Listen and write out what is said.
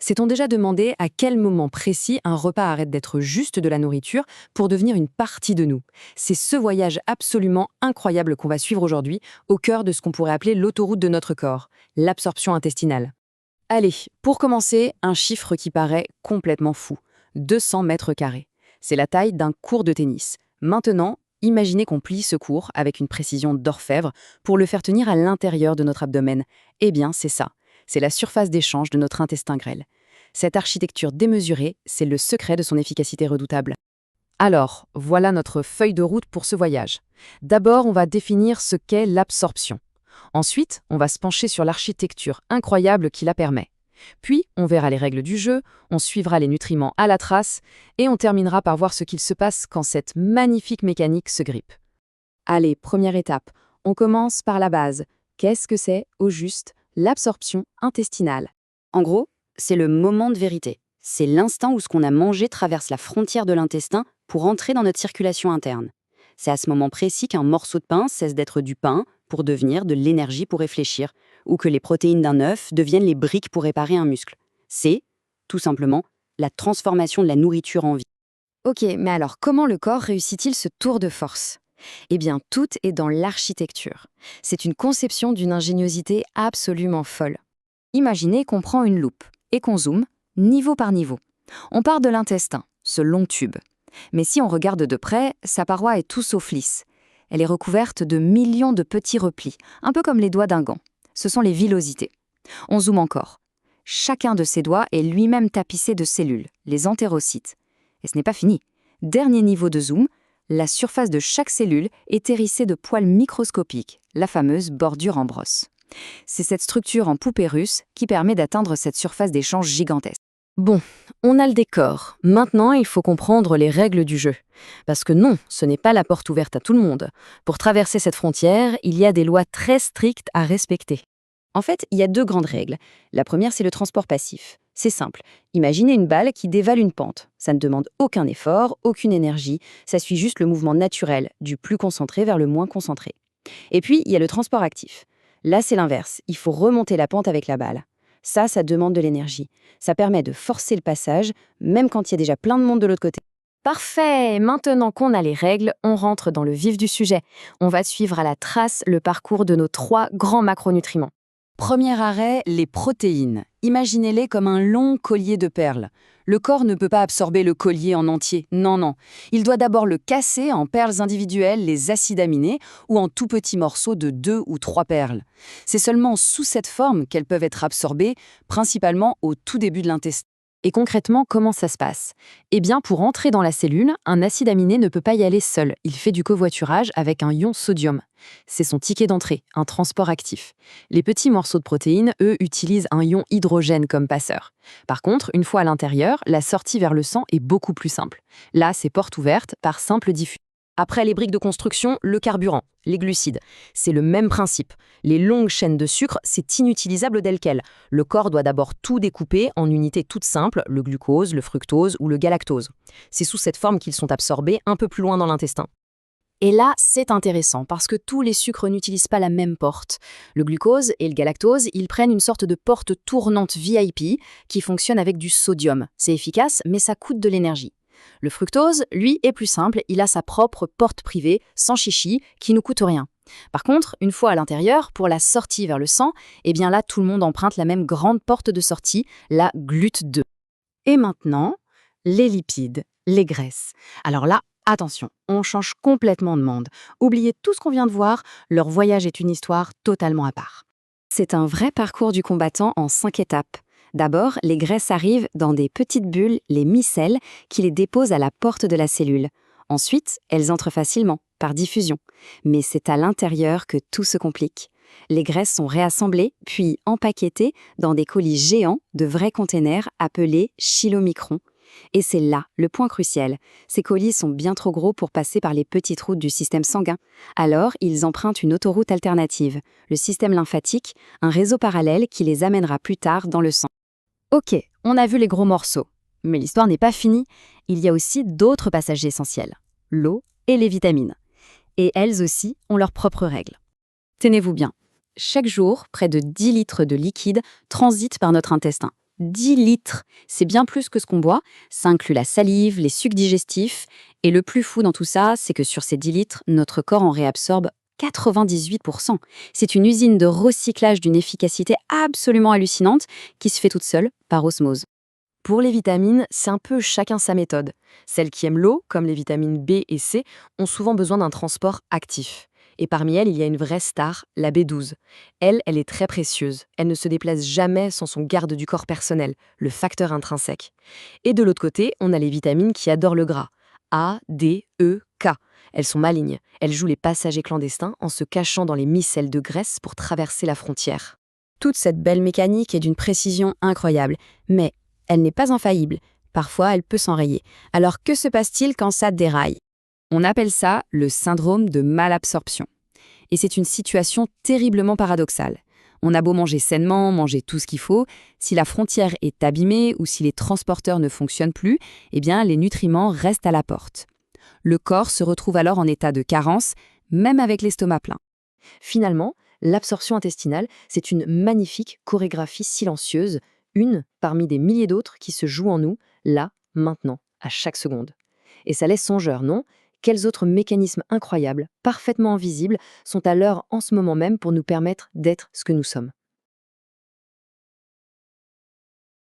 S'est-on déjà demandé à quel moment précis un repas arrête d'être juste de la nourriture pour devenir une partie de nous? C'est ce voyage absolument incroyable qu'on va suivre aujourd'hui, au cœur de ce qu'on pourrait appeler l'autoroute de notre corps, l'absorption intestinale. Allez, pour commencer, un chiffre qui paraît complètement fou. 200 mètres carrés. C'est la taille d'un court de tennis. Maintenant, imaginez qu'on plie ce court avec une précision d'orfèvre pour le faire tenir à l'intérieur de notre abdomen. Eh bien, c'est ça. C'est la surface d'échange de notre intestin grêle. Cette architecture démesurée, c'est le secret de son efficacité redoutable. Alors, voilà notre feuille de route pour ce voyage. D'abord, on va définir ce qu'est l'absorption. Ensuite, on va se pencher sur l'architecture incroyable qui la permet. Puis, on verra les règles du jeu, on suivra les nutriments à la trace, et on terminera par voir ce qu'il se passe quand cette magnifique mécanique se grippe. Allez, première étape, on commence par la base. Qu'est-ce que c'est, au juste, l'absorption intestinale? En gros, c'est le moment de vérité. C'est l'instant où ce qu'on a mangé traverse la frontière de l'intestin pour entrer dans notre circulation interne. C'est à ce moment précis qu'un morceau de pain cesse d'être du pain pour devenir de l'énergie pour réfléchir, ou que les protéines d'un œuf deviennent les briques pour réparer un muscle. C'est, tout simplement, la transformation de la nourriture en vie. Ok, mais alors comment le corps réussit-il ce tour de force? Eh bien, tout est dans l'architecture. C'est une conception d'une ingéniosité absolument folle. Imaginez qu'on prend une loupe et qu'on zoome, niveau par niveau. On part de l'intestin, ce long tube. Mais si on regarde de près, sa paroi est tout sauf lisse. Elle est recouverte de millions de petits replis, un peu comme les doigts d'un gant. Ce sont les villosités. On zoome encore. Chacun de ces doigts est lui-même tapissé de cellules, les entérocytes. Et ce n'est pas fini. Dernier niveau de zoom, la surface de chaque cellule est hérissée de poils microscopiques, la fameuse bordure en brosse. C'est cette structure en poupée russe qui permet d'atteindre cette surface d'échange gigantesque. Bon, on a le décor. Maintenant, il faut comprendre les règles du jeu. Parce que non, ce n'est pas la porte ouverte à tout le monde. Pour traverser cette frontière, il y a des lois très strictes à respecter. En fait, il y a deux grandes règles. La première, c'est le transport passif. C'est simple. Imaginez une balle qui dévale une pente. Ça ne demande aucun effort, aucune énergie. Ça suit juste le mouvement naturel, du plus concentré vers le moins concentré. Et puis, il y a le transport actif. Là, c'est l'inverse. Il faut remonter la pente avec la balle. Ça demande de l'énergie. Ça permet de forcer le passage, même quand il y a déjà plein de monde de l'autre côté. Parfait! Maintenant qu'on a les règles, on rentre dans le vif du sujet. On va suivre à la trace le parcours de nos 3 grands macronutriments. Premier arrêt, les protéines. Imaginez-les comme un long collier de perles. Le corps ne peut pas absorber le collier en entier, non. Il doit d'abord le casser en perles individuelles, les acides aminés, ou en tout petits morceaux de 2 ou 3 perles. C'est seulement sous cette forme qu'elles peuvent être absorbées, principalement au tout début de l'intestin. Et concrètement, comment ça se passe? Eh bien, pour entrer dans la cellule, un acide aminé ne peut pas y aller seul. Il fait du covoiturage avec un ion sodium. C'est son ticket d'entrée, un transport actif. Les petits morceaux de protéines, eux, utilisent un ion hydrogène comme passeur. Par contre, une fois à l'intérieur, la sortie vers le sang est beaucoup plus simple. Là, c'est porte ouverte par simple diffusion. Après les briques de construction, le carburant, les glucides. C'est le même principe. Les longues chaînes de sucre, c'est inutilisable tel quel. Le corps doit d'abord tout découper en unités toutes simples, le glucose, le fructose ou le galactose. C'est sous cette forme qu'ils sont absorbés un peu plus loin dans l'intestin. Et là, c'est intéressant parce que tous les sucres n'utilisent pas la même porte. Le glucose et le galactose, ils prennent une sorte de porte tournante VIP qui fonctionne avec du sodium. C'est efficace, mais ça coûte de l'énergie. Le fructose, lui, est plus simple, il a sa propre porte privée, sans chichi, qui ne coûte rien. Par contre, une fois à l'intérieur, pour la sortie vers le sang, eh bien là, tout le monde emprunte la même grande porte de sortie, la GLUT2. Et maintenant, les lipides, les graisses. Alors là, attention, on change complètement de monde. Oubliez tout ce qu'on vient de voir, leur voyage est une histoire totalement à part. C'est un vrai parcours du combattant en 5 étapes. D'abord, les graisses arrivent dans des petites bulles, les micelles, qui les déposent à la porte de la cellule. Ensuite, elles entrent facilement, par diffusion. Mais c'est à l'intérieur que tout se complique. Les graisses sont réassemblées, puis empaquetées dans des colis géants de vrais containers appelés chylomicrons. Et c'est là le point crucial. Ces colis sont bien trop gros pour passer par les petites routes du système sanguin. Alors, ils empruntent une autoroute alternative, le système lymphatique, un réseau parallèle qui les amènera plus tard dans le sang. Ok, on a vu les gros morceaux. Mais l'histoire n'est pas finie. Il y a aussi d'autres passagers essentiels, l'eau et les vitamines. Et elles aussi ont leurs propres règles. Tenez-vous bien. Chaque jour, près de 10 litres de liquide transitent par notre intestin. 10 litres. C'est bien plus que ce qu'on boit. Ça inclut la salive, les sucs digestifs. Et le plus fou dans tout ça, c'est que sur ces 10 litres, notre corps en réabsorbe 98%. C'est une usine de recyclage d'une efficacité absolument hallucinante qui se fait toute seule par osmose. Pour les vitamines, c'est un peu chacun sa méthode. Celles qui aiment l'eau, comme les vitamines B et C, ont souvent besoin d'un transport actif. Et parmi elles, il y a une vraie star, la B12. Elle est très précieuse. Elle ne se déplace jamais sans son garde du corps personnel, le facteur intrinsèque. Et de l'autre côté, on a les vitamines qui adorent le gras. A, D, E, K. Elles sont malignes. Elles jouent les passagers clandestins en se cachant dans les micelles de graisse pour traverser la frontière. Toute cette belle mécanique est d'une précision incroyable. Mais elle n'est pas infaillible. Parfois, elle peut s'enrayer. Alors que se passe-t-il quand ça déraille? On appelle ça le syndrome de malabsorption. Et c'est une situation terriblement paradoxale. On a beau manger sainement, manger tout ce qu'il faut, si la frontière est abîmée ou si les transporteurs ne fonctionnent plus, eh bien les nutriments restent à la porte. Le corps se retrouve alors en état de carence, même avec l'estomac plein. Finalement, l'absorption intestinale, c'est une magnifique chorégraphie silencieuse, une parmi des milliers d'autres qui se jouent en nous, là, maintenant, à chaque seconde. Et ça laisse songeur, non? Quels autres mécanismes incroyables, parfaitement invisibles, sont à l'œuvre en ce moment même pour nous permettre d'être ce que nous sommes?